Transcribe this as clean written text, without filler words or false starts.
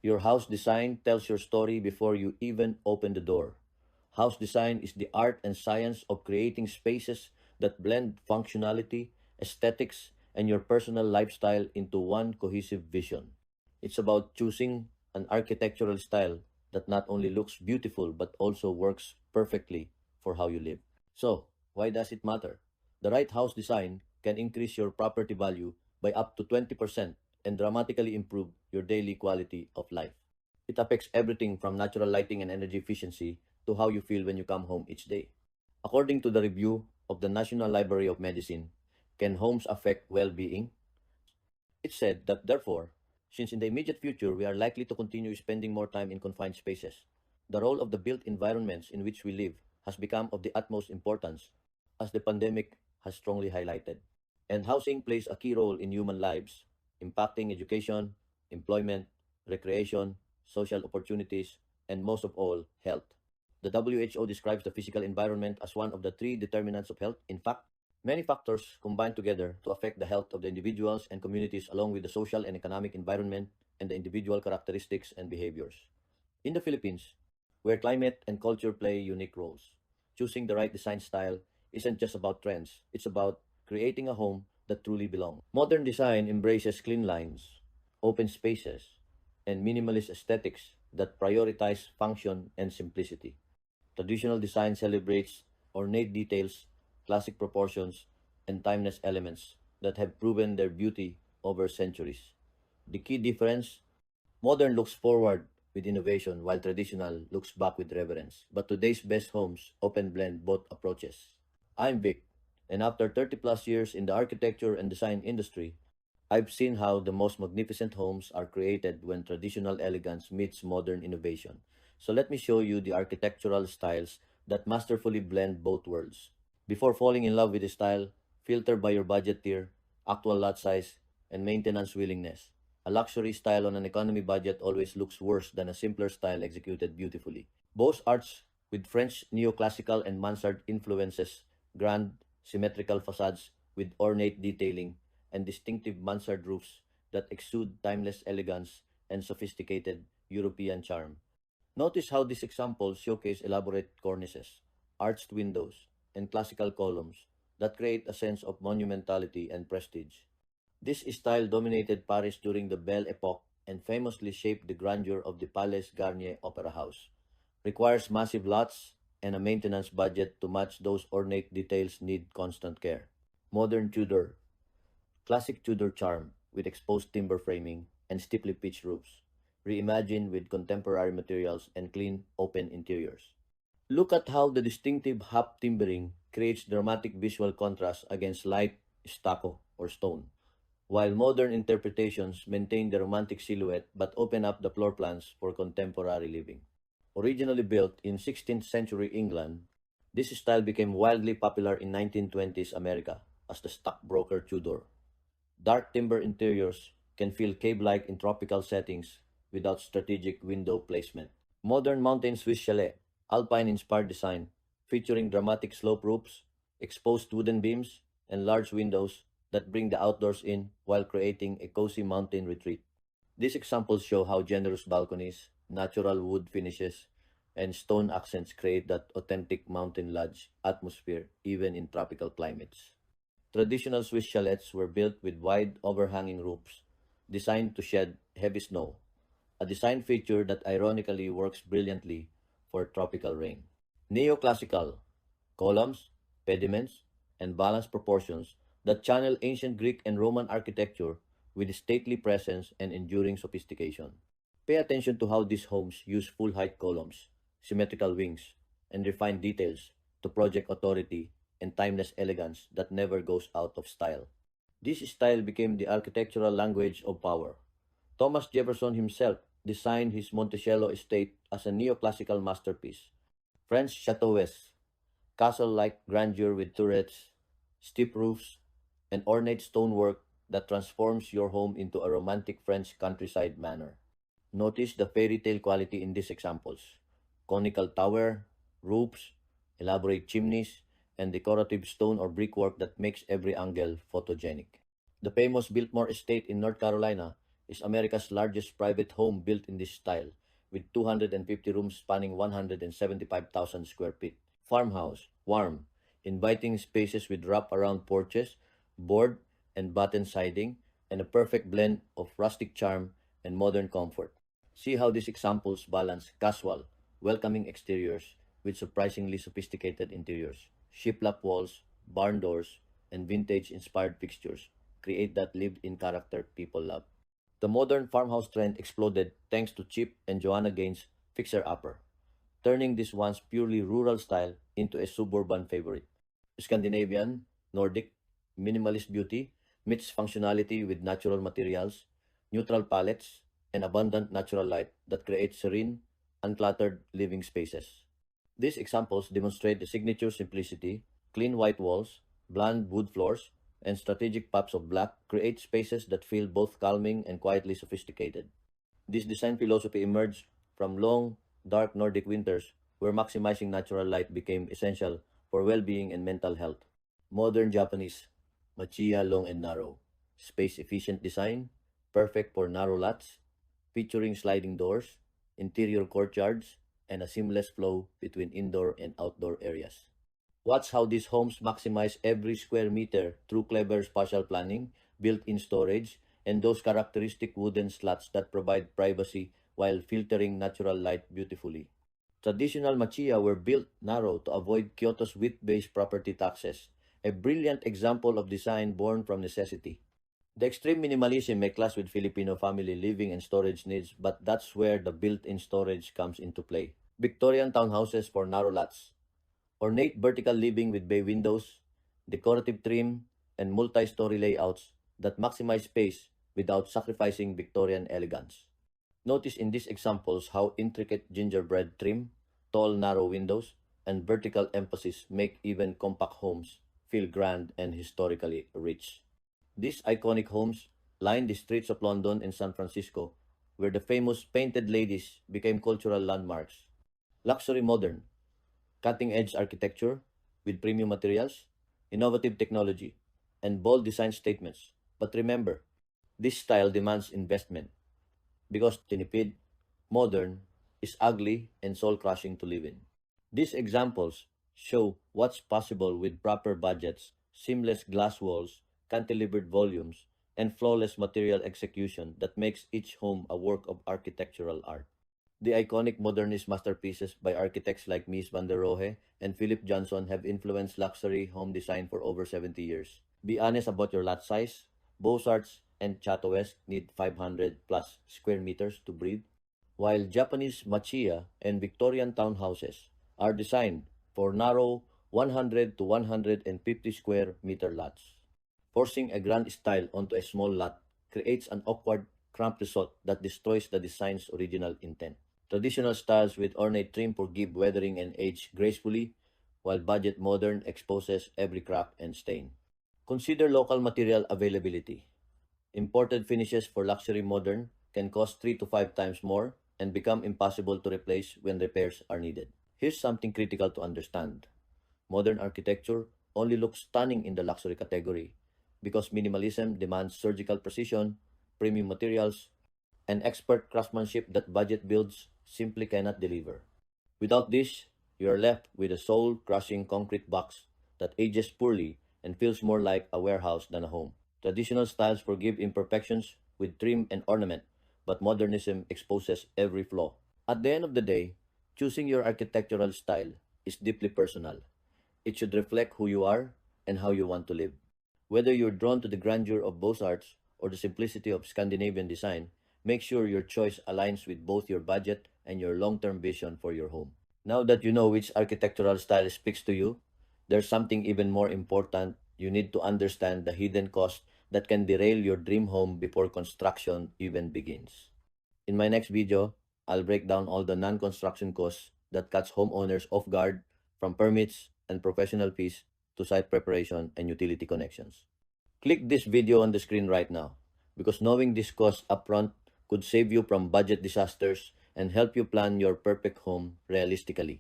Your house design tells your story before you even open the door. House design is the art and science of creating spaces that blend functionality, aesthetics, and your personal lifestyle into one cohesive vision. It's about choosing an architectural style that not only looks beautiful but also works perfectly for how you live. So, why does it matter? The right house design can increase your property value by up to 20% and dramatically improve your daily quality of life. It affects everything from natural lighting and energy efficiency to how you feel when you come home each day. According to the review of the National Library of Medicine, can homes affect well-being? It said that therefore, since in the immediate future we are likely to continue spending more time in confined spaces, the role of the built environments in which we live has become of the utmost importance, as the pandemic has strongly highlighted. And housing plays a key role in human lives, impacting education, employment, recreation, social opportunities, and most of all, health. The WHO describes the physical environment as one of the three determinants of health. In fact, many factors combine together to affect the health of the individuals and communities along with the social and economic environment and the individual characteristics and behaviors. In the Philippines, where climate and culture play unique roles, choosing the right design style isn't just about trends, it's about creating a home that truly belongs. Modern design embraces clean lines, open spaces, and minimalist aesthetics that prioritize function and simplicity. Traditional design celebrates ornate details, classic proportions, and timeless elements that have proven their beauty over centuries. The key difference: modern looks forward with innovation while traditional looks back with reverence. But today's best homes often blend both approaches. I'm Vic, and after 30 plus years in the architecture and design industry, I've seen how the most magnificent homes are created when traditional elegance meets modern innovation. So let me show you the architectural styles that masterfully blend both worlds. Before falling in love with a style, filter by your budget tier, actual lot size, and maintenance willingness. A luxury style on an economy budget always looks worse than a simpler style executed beautifully. Beaux-Arts with French neoclassical and mansard influences, grand, symmetrical facades with ornate detailing, and distinctive mansard roofs that exude timeless elegance and sophisticated European charm. Notice how these examples showcase elaborate cornices, arched windows, and classical columns that create a sense of monumentality and prestige. This style dominated Paris during the Belle Epoque and famously shaped the grandeur of the Palais Garnier Opera House. Requires massive lots and a maintenance budget to match those ornate details need constant care. Modern Tudor, classic Tudor charm with exposed timber framing and steeply pitched roofs, reimagined with contemporary materials and clean, open interiors. Look at how the distinctive half timbering creates dramatic visual contrast against light stucco or stone, while modern interpretations maintain the romantic silhouette but open up the floor plans for contemporary living. Originally built in 16th century England, this style became wildly popular in 1920s America as the stockbroker Tudor. Dark timber interiors can feel cave-like in tropical settings without strategic window placement. Modern mountain Swiss chalet, alpine-inspired design, featuring dramatic slope roofs, exposed wooden beams, and large windows that bring the outdoors in while creating a cozy mountain retreat. These examples show how generous balconies, natural wood finishes, and stone accents create that authentic mountain lodge atmosphere even in tropical climates. Traditional Swiss chalets were built with wide overhanging roofs designed to shed heavy snow, a design feature that ironically works brilliantly for tropical rain. Neoclassical columns, pediments, and balanced proportions that channel ancient Greek and Roman architecture with stately presence and enduring sophistication. Pay attention to how these homes use full-height columns, symmetrical wings, and refined details to project authority and timeless elegance that never goes out of style. This style became the architectural language of power. Thomas Jefferson himself designed his Monticello estate as a neoclassical masterpiece. French chateaux, castle-like grandeur with turrets, steep roofs, and ornate stonework that transforms your home into a romantic French countryside manor. Notice the fairy tale quality in these examples: conical tower, roofs, elaborate chimneys, and decorative stone or brickwork that makes every angle photogenic. The famous Biltmore Estate in North Carolina is America's largest private home built in this style, with 250 rooms spanning 175,000 square feet. Farmhouse, warm, inviting spaces with wrap-around porches, board and batten siding, and a perfect blend of rustic charm and modern comfort. See how these examples balance casual, welcoming exteriors with surprisingly sophisticated interiors. Shiplap walls, barn doors, and vintage-inspired fixtures create that lived-in character people love. The modern farmhouse trend exploded thanks to Chip and Joanna Gaines' Fixer Upper, turning this once purely rural style into a suburban favorite. Scandinavian, Nordic, minimalist beauty meets functionality with natural materials, neutral palettes, and abundant natural light that create serene, uncluttered living spaces. These examples demonstrate the signature simplicity, clean white walls, bland wood floors, and strategic pops of black create spaces that feel both calming and quietly sophisticated. This design philosophy emerged from long, dark Nordic winters where maximizing natural light became essential for well-being and mental health. Modern Japanese Machiya long and narrow. Space-efficient design, perfect for narrow lots, featuring sliding doors, interior courtyards, and a seamless flow between indoor and outdoor areas. Watch how these homes maximize every square meter through clever spatial planning, built-in storage, and those characteristic wooden slats that provide privacy while filtering natural light beautifully. Traditional machiya were built narrow to avoid Kyoto's width-based property taxes, a brilliant example of design born from necessity. The extreme minimalism may clash with Filipino family living and storage needs, but that's where the built-in storage comes into play. Victorian townhouses for narrow lots. Ornate vertical living with bay windows, decorative trim, and multi-story layouts that maximize space without sacrificing Victorian elegance. Notice in these examples how intricate gingerbread trim, tall narrow windows, and vertical emphasis make even compact homes feel grand and historically rich. These iconic homes line the streets of London and San Francisco, where the famous painted ladies became cultural landmarks. Luxury modern, cutting-edge architecture with premium materials, innovative technology, and bold design statements. But remember, this style demands investment because tinipid, modern, is ugly and soul-crushing to live in. These examples show what's possible with proper budgets, seamless glass walls, cantilevered volumes, and flawless material execution that makes each home a work of architectural art. The iconic modernist masterpieces by architects like Mies van der Rohe and Philip Johnson have influenced luxury home design for over 70 years. Be honest about your lot size. Beaux-Arts and Chateau West need 500 plus square meters to breathe, while Japanese Machiya and Victorian townhouses are designed for narrow 100 to 150 square meter lots. Forcing a grand style onto a small lot creates an awkward, cramped result that destroys the design's original intent. Traditional styles with ornate trim forgive weathering and age gracefully, while budget modern exposes every crack and stain. Consider local material availability. Imported finishes for luxury modern can cost 3 to 5 times more and become impossible to replace when repairs are needed. Here's something critical to understand. Modern architecture only looks stunning in the luxury category because minimalism demands surgical precision, premium materials, and expert craftsmanship that budget builds simply cannot deliver. Without this, you are left with a soul-crushing concrete box that ages poorly and feels more like a warehouse than a home. Traditional styles forgive imperfections with trim and ornament, but modernism exposes every flaw. At the end of the day, choosing your architectural style is deeply personal. It should reflect who you are and how you want to live. Whether you're drawn to the grandeur of Beaux-Arts or the simplicity of Scandinavian design, make sure your choice aligns with both your budget and your long-term vision for your home. Now that you know which architectural style speaks to you, there's something even more important. You need to understand the hidden cost that can derail your dream home before construction even begins. In my next video, I'll break down all the non-construction costs that catch homeowners off guard, from permits and professional fees to site preparation and utility connections. Click this video on the screen right now because knowing this cost upfront could save you from budget disasters and help you plan your perfect home realistically.